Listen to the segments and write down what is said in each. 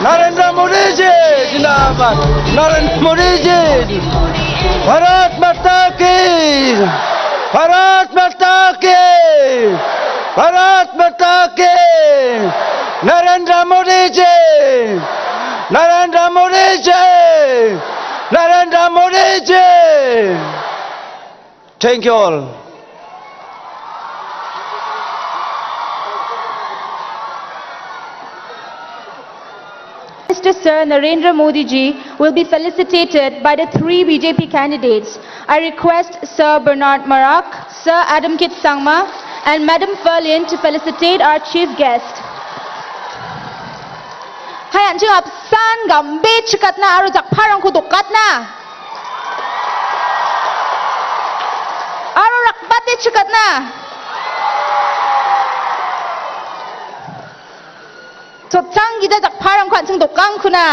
नरेंद्र मोदी जी जिंदाबाद, नरेंद्र मोदी जी, भारत माता की, भारत माता की, भारत माता की, Narendra Modi ji, Narendra Modi ji, Narendra Modi ji. Thank you all. Mr. Sir Narendra Modi ji will be felicitated by the three BJP candidates. I request Sir Bernard Marak, Sir Adam Kit Sangma and Madam Ferlin to felicitate our chief guest. Hai anjing apsan gambe chikatna aru jakparang kudukatna. Aru rakbate chikatna. Totsang gida jakparang kwansang dokang kuna.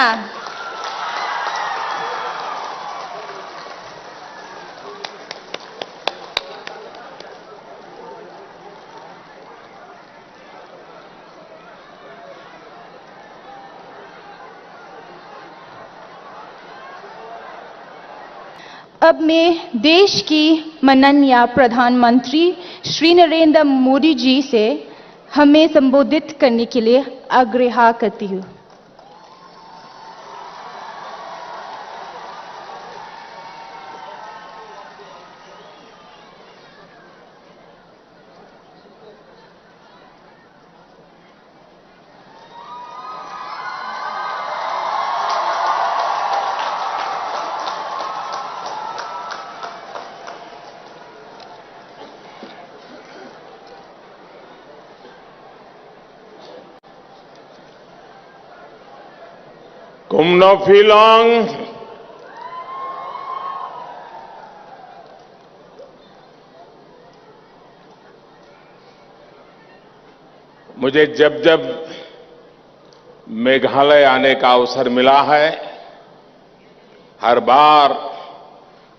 अब मैं देश की माननीय प्रधानमंत्री श्री नरेंद्र मोदी जी से हमें संबोधित करने के लिए आग्रह करती हूँ। कुमनोफिलोंग मुझे जब जब मेघालय आने का अवसर मिला है, हर बार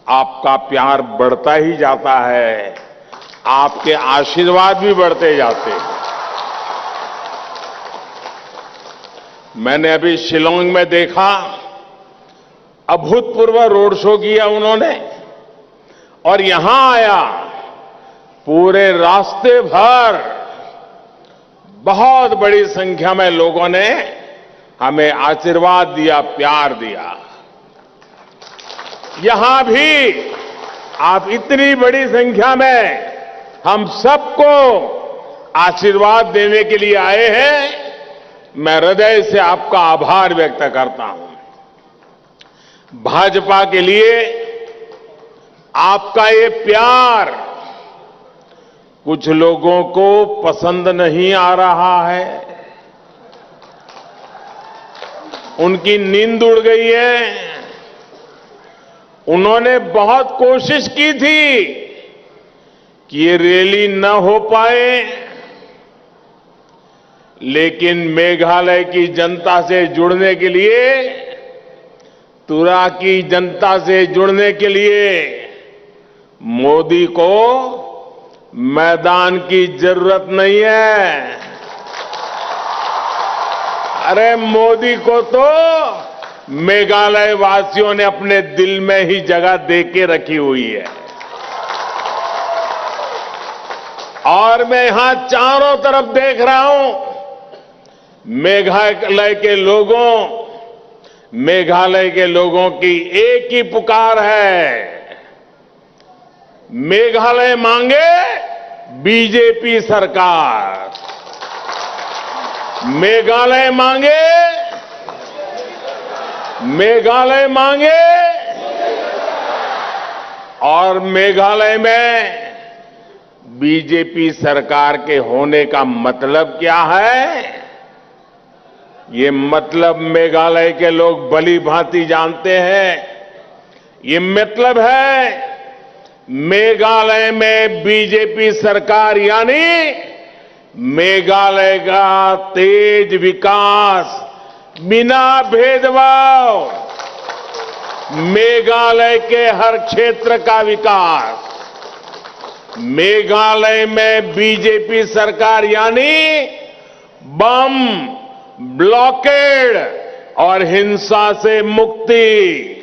आपका प्यार बढ़ता ही जाता है, आपके आशीर्वाद भी बढ़ते जाते हैं। मैंने अभी शिलोंग में देखा, अभूतपूर्व रोड शो किया उन्होंने, और यहां आया, पूरे रास्ते भर बहुत बड़ी संख्या में लोगों ने हमें आशीर्वाद दिया, प्यार दिया। यहां भी आप इतनी बड़ी संख्या में हम सबको आशीर्वाद देने के लिए आए हैं। मैं हृदय से आपका आभार व्यक्त करता हूं। भाजपा के लिए आपका ये प्यार कुछ लोगों को पसंद नहीं आ रहा है, उनकी नींद उड़ गई है। उन्होंने बहुत कोशिश की थी कि ये रैली न हो पाए, लेकिन मेघालय की जनता से जुड़ने के लिए, तुरा की जनता से जुड़ने के लिए मोदी को मैदान की जरूरत नहीं है। अरे मोदी को तो मेघालय वासियों ने अपने दिल में ही जगह दे के रखी हुई है। और मैं यहां चारों तरफ देख रहा हूं, मेघालय के लोगों की एक ही पुकार है, मेघालय मांगे बीजेपी सरकार, मेघालय मांगे, मेघालय मांगे। और मेघालय में बीजेपी सरकार के होने का मतलब क्या है, ये मतलब मेघालय के लोग भली भांति जानते हैं। ये मतलब है मेघालय में बीजेपी सरकार यानी मेघालय का तेज विकास बिना भेदभाव, मेघालय के हर क्षेत्र का विकास। मेघालय में बीजेपी सरकार यानी बम, ब्लॉकेड, और हिंसा से मुक्ति।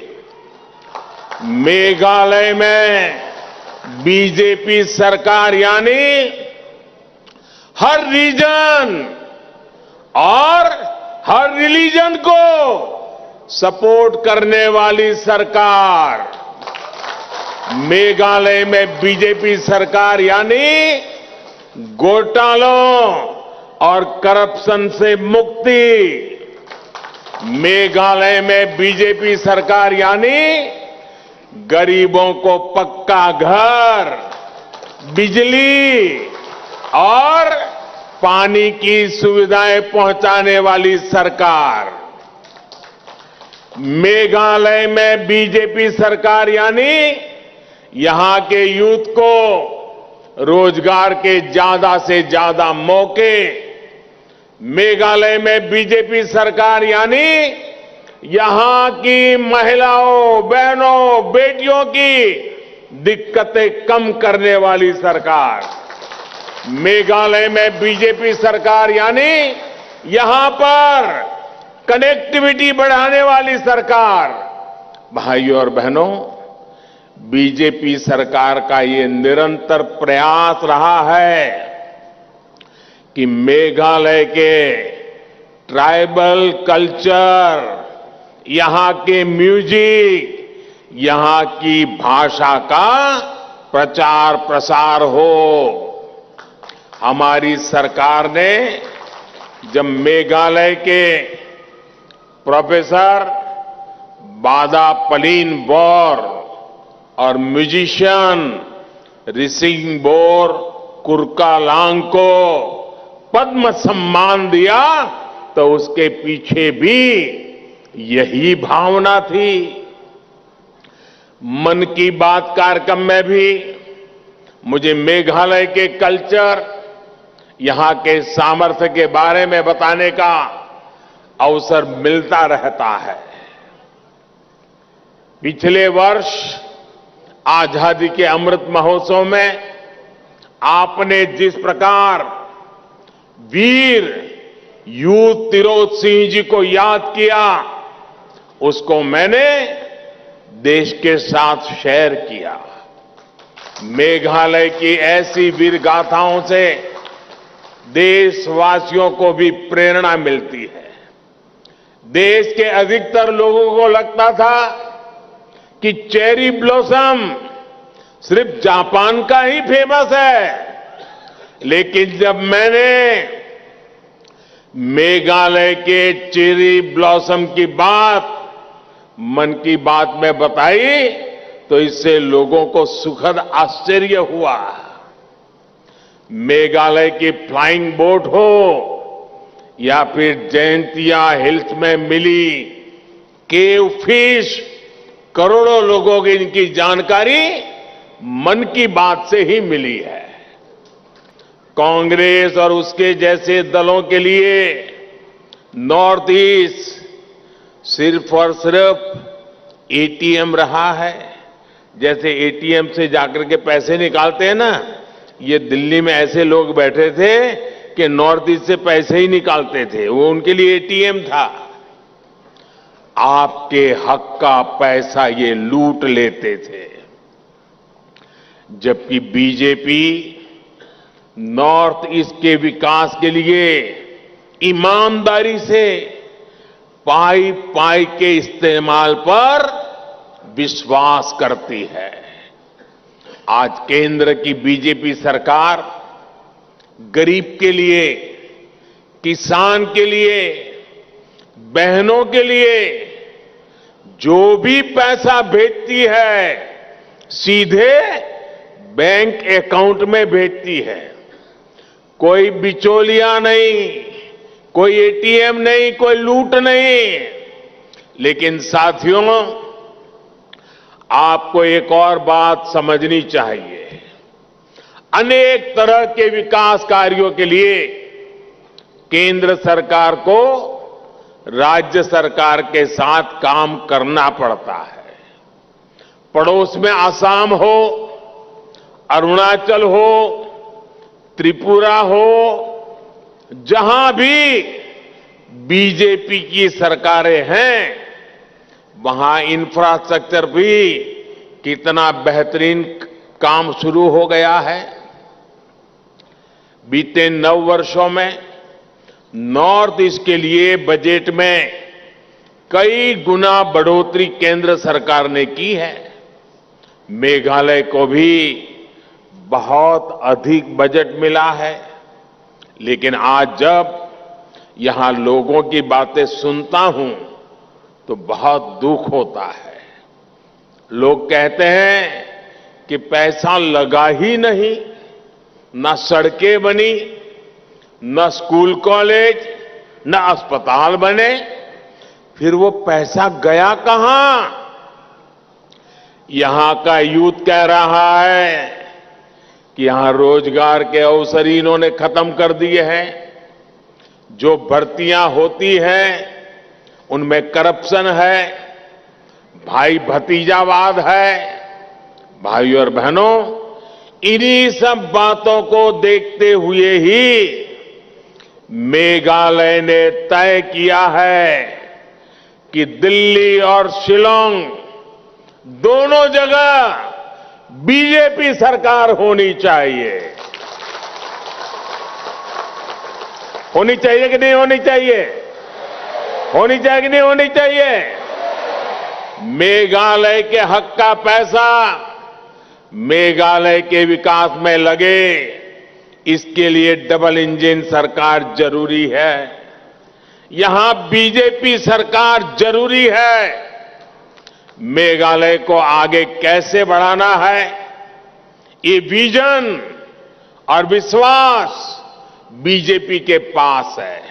मेघालय में बीजेपी सरकार यानी हर रीजन और हर रिलीजन को सपोर्ट करने वाली सरकार। मेघालय में बीजेपी सरकार यानी घोटालों और करप्शन से मुक्ति। मेघालय में बीजेपी सरकार यानी गरीबों को पक्का घर, बिजली और पानी की सुविधाएं पहुंचाने वाली सरकार। मेघालय में बीजेपी सरकार यानी यहां के यूथ को रोजगार के ज्यादा से ज्यादा मौके। मेघालय में बीजेपी सरकार यानी यहां की महिलाओं, बहनों, बेटियों की दिक्कतें कम करने वाली सरकार। मेघालय में बीजेपी सरकार यानी यहां पर कनेक्टिविटी बढ़ाने वाली सरकार। भाइयों और बहनों, बीजेपी सरकार का ये निरंतर प्रयास रहा है कि मेघालय के ट्राइबल कल्चर, यहां के म्यूजिक, यहां की भाषा का प्रचार प्रसार हो। हमारी सरकार ने जब मेघालय के प्रोफेसर बादा पलीन बोर और म्यूजिशियन रिसिंगबोर कुरकालांग को पद्म सम्मान दिया तो उसके पीछे भी यही भावना थी। मन की बात कार्यक्रम में भी मुझे मेघालय के कल्चर, यहां के सामर्थ्य के बारे में बताने का अवसर मिलता रहता है। पिछले वर्ष आजादी के अमृत महोत्सव में आपने जिस प्रकार वीर यू तिरोत सिंह जी को याद किया, उसको मैंने देश के साथ शेयर किया। मेघालय की ऐसी वीर गाथाओं से देशवासियों को भी प्रेरणा मिलती है। देश के अधिकतर लोगों को लगता था कि चेरी ब्लॉसम सिर्फ जापान का ही फेमस है, लेकिन जब मैंने मेघालय के चेरी ब्लॉसम की बात मन की बात में बताई तो इससे लोगों को सुखद आश्चर्य हुआ। मेघालय की फ्लाइंग बोट हो या फिर जयंतिया हिल्स में मिली केव फिश, करोड़ों लोगों की इनकी जानकारी मन की बात से ही मिली है। कांग्रेस और उसके जैसे दलों के लिए नॉर्थ ईस्ट सिर्फ और सिर्फ एटीएम रहा है। जैसे एटीएम से जाकर के पैसे निकालते हैं ना, ये दिल्ली में ऐसे लोग बैठे थे कि नॉर्थ ईस्ट से पैसे ही निकालते थे, वो उनके लिए एटीएम था। आपके हक का पैसा ये लूट लेते थे। जबकि बीजेपी नॉर्थ ईस्ट के विकास के लिए ईमानदारी से पाई पाई के इस्तेमाल पर विश्वास करती है। आज केंद्र की बीजेपी सरकार गरीब के लिए, किसान के लिए, बहनों के लिए जो भी पैसा भेजती है सीधे बैंक अकाउंट में भेजती है। कोई बिचौलिया नहीं, कोई एटीएम नहीं, कोई लूट नहीं। लेकिन साथियों, आपको एक और बात समझनी चाहिए। अनेक तरह के विकास कार्यों के लिए केंद्र सरकार को राज्य सरकार के साथ काम करना पड़ता है। पड़ोस में आसाम हो, अरुणाचल हो, त्रिपुरा हो, जहां भी बीजेपी की सरकारें हैं, वहां इंफ्रास्ट्रक्चर भी कितना बेहतरीन काम शुरू हो गया है। बीते 9 वर्षों में नॉर्थ ईस्ट के लिए बजट में कई गुना बढ़ोतरी केंद्र सरकार ने की है। मेघालय को भी बहुत अधिक बजट मिला है, लेकिन आज जब यहां लोगों की बातें सुनता हूं तो बहुत दुख होता है। लोग कहते हैं कि पैसा लगा ही नहीं, न सड़कें बनी, न स्कूल कॉलेज, न अस्पताल बने, फिर वो पैसा गया कहां? यहां का यूथ कह रहा है कि यहां रोजगार के अवसर इन्होंने खत्म कर दिए हैं। जो भर्तियां होती हैं उनमें करप्शन है, भाई भतीजावाद है। भाई और बहनों, इन्हीं सब बातों को देखते हुए ही मेघालय ने तय किया है कि दिल्ली और शिलांग दोनों जगह बीजेपी सरकार होनी चाहिए। होनी चाहिए कि नहीं होनी चाहिए? होनी चाहिए कि नहीं होनी चाहिए? मेघालय के हक का पैसा मेघालय के विकास में लगे, इसके लिए डबल इंजन सरकार जरूरी है। यहां बीजेपी सरकार जरूरी है। मेघालय को आगे कैसे बढ़ाना है, ये विजन और विश्वास बीजेपी के पास है।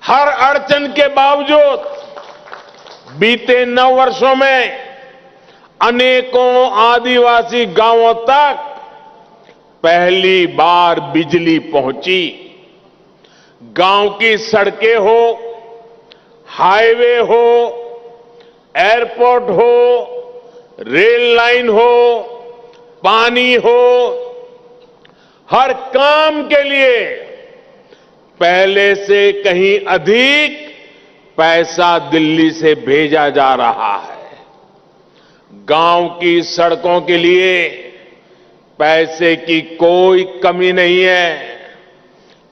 हर अड़चन के बावजूद बीते 9 वर्षों में अनेकों आदिवासी गांवों तक पहली बार बिजली पहुंची। गांव की सड़कें हो, हाईवे हो, एयरपोर्ट हो, रेल लाइन हो, पानी हो, हर काम के लिए पहले से कहीं अधिक पैसा दिल्ली से भेजा जा रहा है। गांव की सड़कों के लिए पैसे की कोई कमी नहीं है।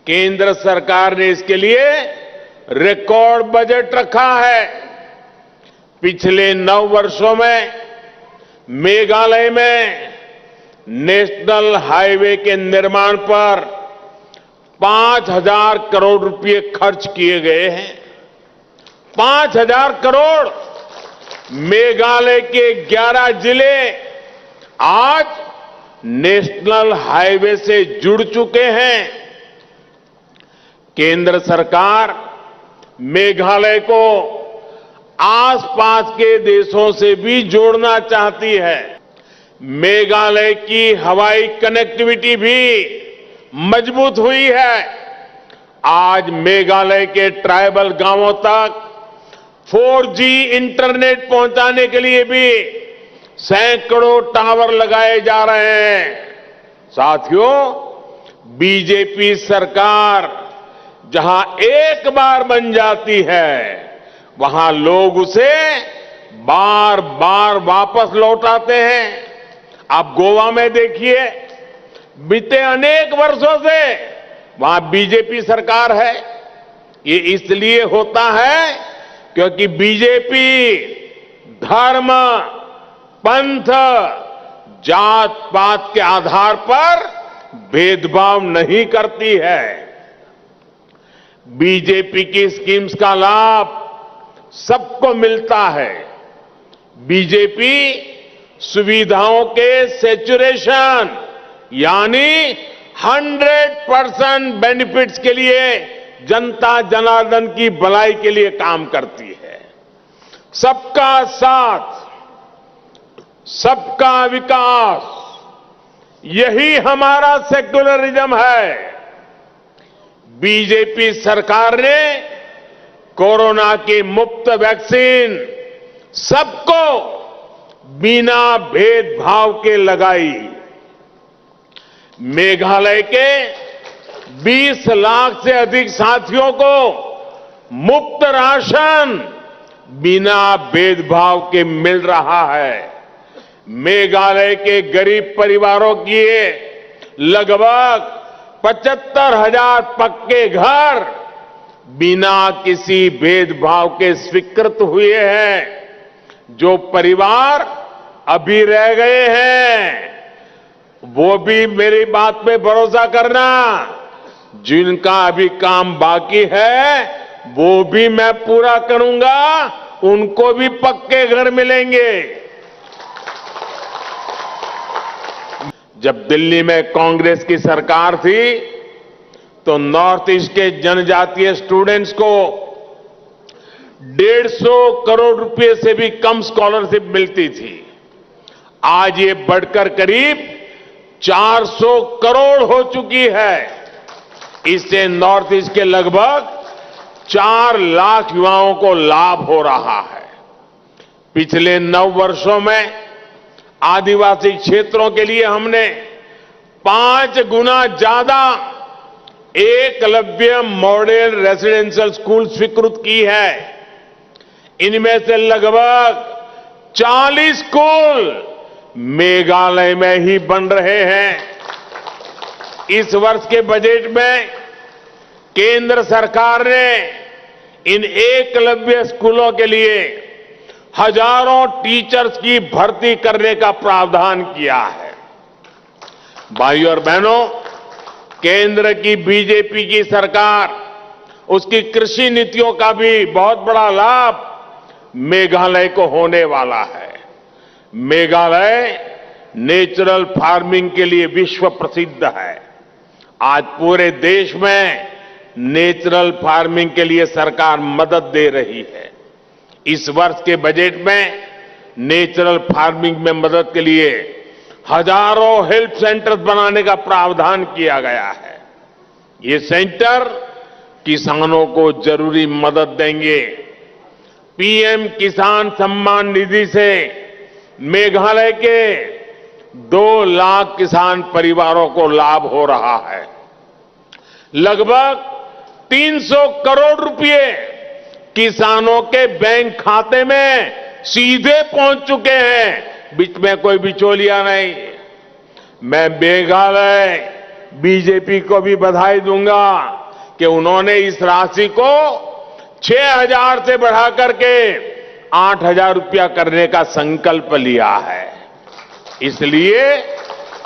केंद्र सरकार ने इसके लिए रिकॉर्ड बजट रखा है। पिछले 9 वर्षों में मेघालय में नेशनल हाईवे के निर्माण पर 5,000 करोड़ रुपए खर्च किए गए हैं। 5,000 करोड़। मेघालय के 11 जिले आज नेशनल हाईवे से जुड़ चुके हैं। केंद्र सरकार मेघालय को आसपास के देशों से भी जोड़ना चाहती है। मेघालय की हवाई कनेक्टिविटी भी मजबूत हुई है। आज मेघालय के ट्राइबल गांवों तक 4G इंटरनेट पहुंचाने के लिए भी सैकड़ों टावर लगाए जा रहे हैं। साथियों, बीजेपी सरकार जहां एक बार बन जाती है, वहां लोग उसे बार बार वापस लौटाते हैं। आप गोवा में देखिए, बीते अनेक वर्षों से वहां बीजेपी सरकार है। ये इसलिए होता है क्योंकि बीजेपी धर्म, पंथ, जात पात के आधार पर भेदभाव नहीं करती है। बीजेपी की स्कीम्स का लाभ सबको मिलता है। बीजेपी सुविधाओं के सैचुरेशन यानी 100% बेनिफिट्स के लिए जनता जनार्दन की भलाई के लिए काम करती है। सबका साथ, सबका विकास, यही हमारा सेक्युलरिज्म है। बीजेपी सरकार ने कोरोना की मुफ्त वैक्सीन सबको बिना भेदभाव के लगाई। मेघालय के 20 लाख से अधिक साथियों को मुफ्त राशन बिना भेदभाव के मिल रहा है। मेघालय के गरीब परिवारों की लगभग 75,000 पक्के घर बिना किसी भेदभाव के स्वीकृत हुए हैं। जो परिवार अभी रह गए हैं, वो भी मेरी बात पे भरोसा करना, जिनका अभी काम बाकी है वो भी मैं पूरा करूंगा, उनको भी पक्के घर मिलेंगे। जब दिल्ली में कांग्रेस की सरकार थी तो नॉर्थ ईस्ट के जनजातीय स्टूडेंट्स को 150 करोड़ रुपए से भी कम स्कॉलरशिप मिलती थी। आज ये बढ़कर करीब 400 करोड़ हो चुकी है। इससे नॉर्थ ईस्ट के लगभग 4 लाख युवाओं को लाभ हो रहा है। पिछले 9 वर्षों में आदिवासी क्षेत्रों के लिए हमने 5 गुना ज्यादा एकलव्य मॉडल रेसिडेंशियल स्कूल स्वीकृत की है। इनमें से लगभग 40 स्कूल मेघालय में ही बन रहे हैं। इस वर्ष के बजट में केंद्र सरकार ने इन एकलव्य स्कूलों के लिए हजारों टीचर्स की भर्ती करने का प्रावधान किया है। भाइयों और बहनों, केंद्र की बीजेपी की सरकार, उसकी कृषि नीतियों का भी बहुत बड़ा लाभ मेघालय को होने वाला है। मेघालय नेचुरल फार्मिंग के लिए विश्व प्रसिद्ध है। आज पूरे देश में नेचुरल फार्मिंग के लिए सरकार मदद दे रही है। इस वर्ष के बजट में नेचुरल फार्मिंग में मदद के लिए हजारों हेल्प सेंटर्स बनाने का प्रावधान किया गया है। ये सेंटर किसानों को जरूरी मदद देंगे। पीएम किसान सम्मान निधि से मेघालय के 2 लाख किसान परिवारों को लाभ हो रहा है। लगभग 300 करोड़ रुपए किसानों के बैंक खाते में सीधे पहुंच चुके हैं, बीच में कोई बिचौलिया नहीं। मैं मेघालय बीजेपी को भी बधाई दूंगा कि उन्होंने इस राशि को 6,000 से बढ़ाकर के 8,000 रुपया करने का संकल्प लिया है। इसलिए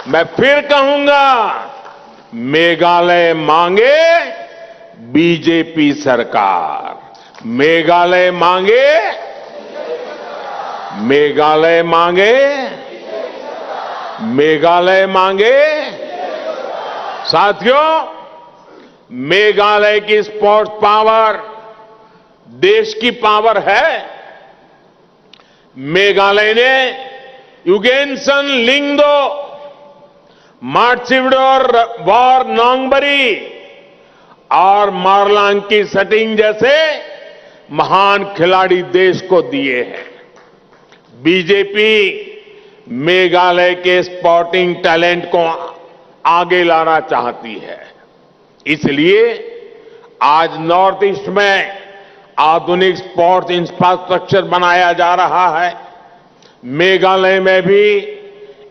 मैं फिर कहूंगा, मेघालय मांगे बीजेपी सरकार, मेघालय मांगे, मेघालय मांगे, मेघालय मांगे। साथियों, मेघालय की स्पोर्ट्स पावर देश की पावर है। मेघालय ने युगेनसन लिंगदो, मार्सिवडोर वॉर नोंगबरी और मारलांकी सटिंग जैसे महान खिलाड़ी देश को दिए हैं। बीजेपी मेघालय के स्पोर्टिंग टैलेंट को आगे लाना चाहती है। इसलिए आज नॉर्थ ईस्ट में आधुनिक स्पोर्ट्स इंफ्रास्ट्रक्चर बनाया जा रहा है। मेघालय में भी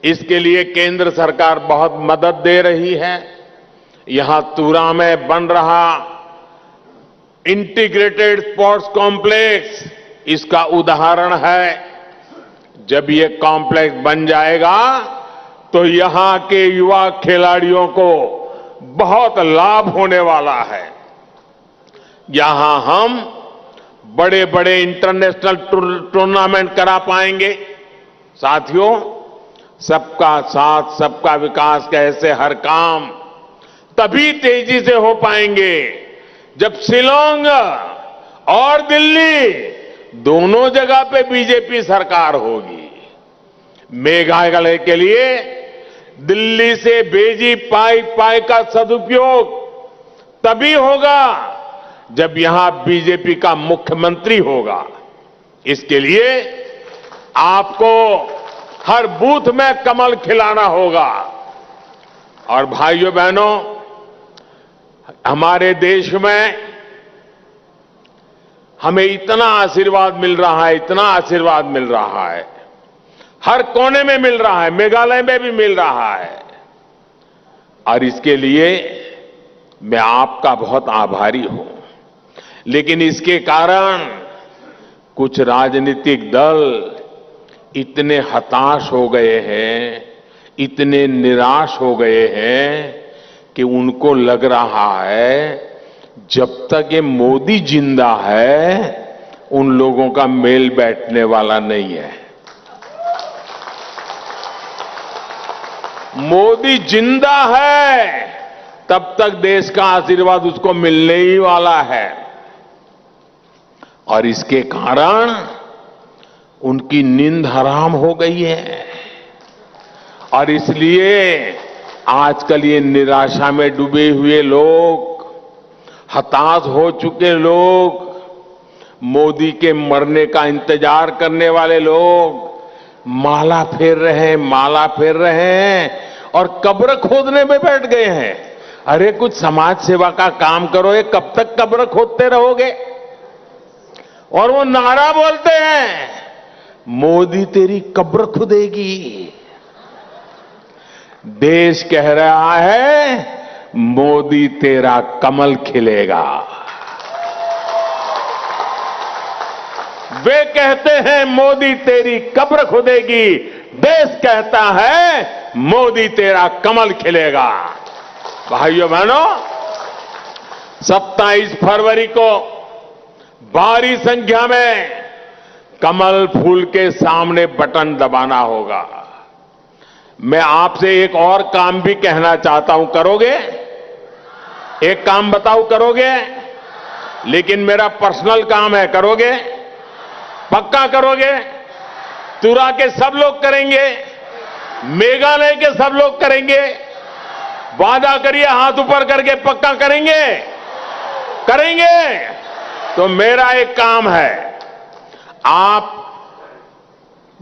इसके लिए केंद्र सरकार बहुत मदद दे रही है। यहां तुरा में बन रहा इंटीग्रेटेड स्पोर्ट्स कॉम्प्लेक्स इसका उदाहरण है। जब ये कॉम्प्लेक्स बन जाएगा तो यहां के युवा खिलाड़ियों को बहुत लाभ होने वाला है। यहां हम बड़े बड़े इंटरनेशनल टूर्नामेंट करा पाएंगे। साथियों, सबका साथ सबका विकास का ऐसे हर काम तभी तेजी से हो पाएंगे जब शिलांग और दिल्ली दोनों जगह पे बीजेपी सरकार होगी। मेघालय के लिए दिल्ली से भेजी पाई का सदुपयोग तभी होगा जब यहां बीजेपी का मुख्यमंत्री होगा। इसके लिए आपको हर बूथ में कमल खिलाना होगा। और भाइयों बहनों, हमारे देश में हमें इतना आशीर्वाद मिल रहा है, इतना आशीर्वाद मिल रहा है, हर कोने में मिल रहा है, मेघालय में भी मिल रहा है। और इसके लिए मैं आपका बहुत आभारी हूं। लेकिन इसके कारण कुछ राजनीतिक दल इतने हताश हो गए हैं, इतने निराश हो गए हैं कि उनको लग रहा है जब तक ये मोदी जिंदा है उन लोगों का मेल बैठने वाला नहीं है। मोदी जिंदा है तब तक देश का आशीर्वाद उसको मिलने ही वाला है। और इसके कारण उनकी नींद हराम हो गई है। और इसलिए आजकल ये निराशा में डूबे हुए लोग, हताश हो चुके लोग, मोदी के मरने का इंतजार करने वाले लोग माला फेर रहे हैं और कब्र खोदने में बैठ गए हैं। अरे कुछ समाज सेवा का काम करो, ये कब तक कब्र खोदते रहोगे? और वो नारा बोलते हैं, मोदी तेरी कब्र खुदेगी। देश कह रहा है, मोदी तेरा कमल खिलेगा। वे कहते हैं मोदी तेरी कब्र खुदेगी, देश कहता है मोदी तेरा कमल खिलेगा। भाइयों बहनों, 27 फरवरी को भारी संख्या में कमल फूल के सामने बटन दबाना होगा। मैं आपसे एक और काम भी कहना चाहता हूं, करोगे? एक काम बताओ, करोगे? लेकिन मेरा पर्सनल काम है, करोगे? पक्का करोगे? तुरा के सब लोग करेंगे, मेघालय के सब लोग करेंगे। वादा करिए, हाथ ऊपर करके, पक्का करेंगे? करेंगे? तो मेरा एक काम है, आप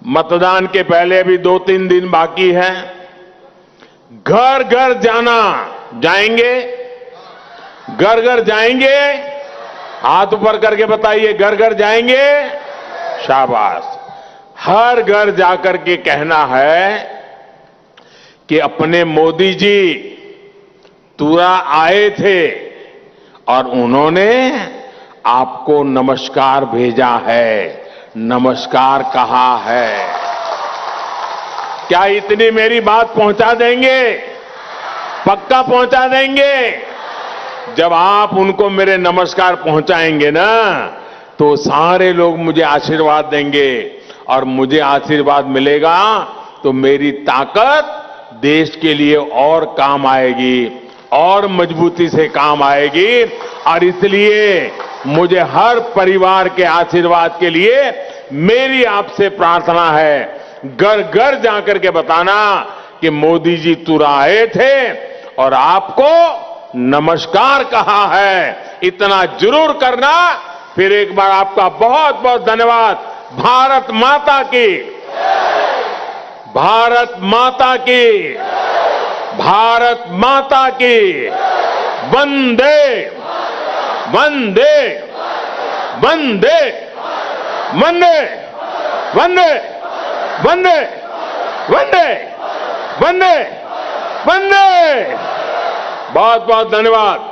मतदान के पहले अभी 2-3 दिन बाकी है, घर घर जाएंगे? घर घर जाएंगे? हाथ ऊपर करके बताइए, घर घर जाएंगे? शाबाश। हर घर जाकर के कहना है कि अपने मोदी जी तुरा आए थे और उन्होंने आपको नमस्कार भेजा है, नमस्कार कहा है। क्या इतनी मेरी बात पहुंचा देंगे? पक्का पहुंचा देंगे? जब आप उनको मेरे नमस्कार पहुंचाएंगे ना, तो सारे लोग मुझे आशीर्वाद देंगे और मुझे आशीर्वाद मिलेगा तो मेरी ताकत देश के लिए और काम आएगी, और मजबूती से काम आएगी। और इसलिए मुझे हर परिवार के आशीर्वाद के लिए मेरी आपसे प्रार्थना है, घर घर जाकर के बताना कि मोदी जी तुरा आए थे और आपको नमस्कार कहा है। इतना जरूर करना। फिर एक बार आपका बहुत बहुत धन्यवाद। भारत माता की, भारत माता की, भारत माता की। वंदे वंदे वंदे वंदे वंदे वंदे वंदे वंदे वंदे। बहुत बहुत धन्यवाद।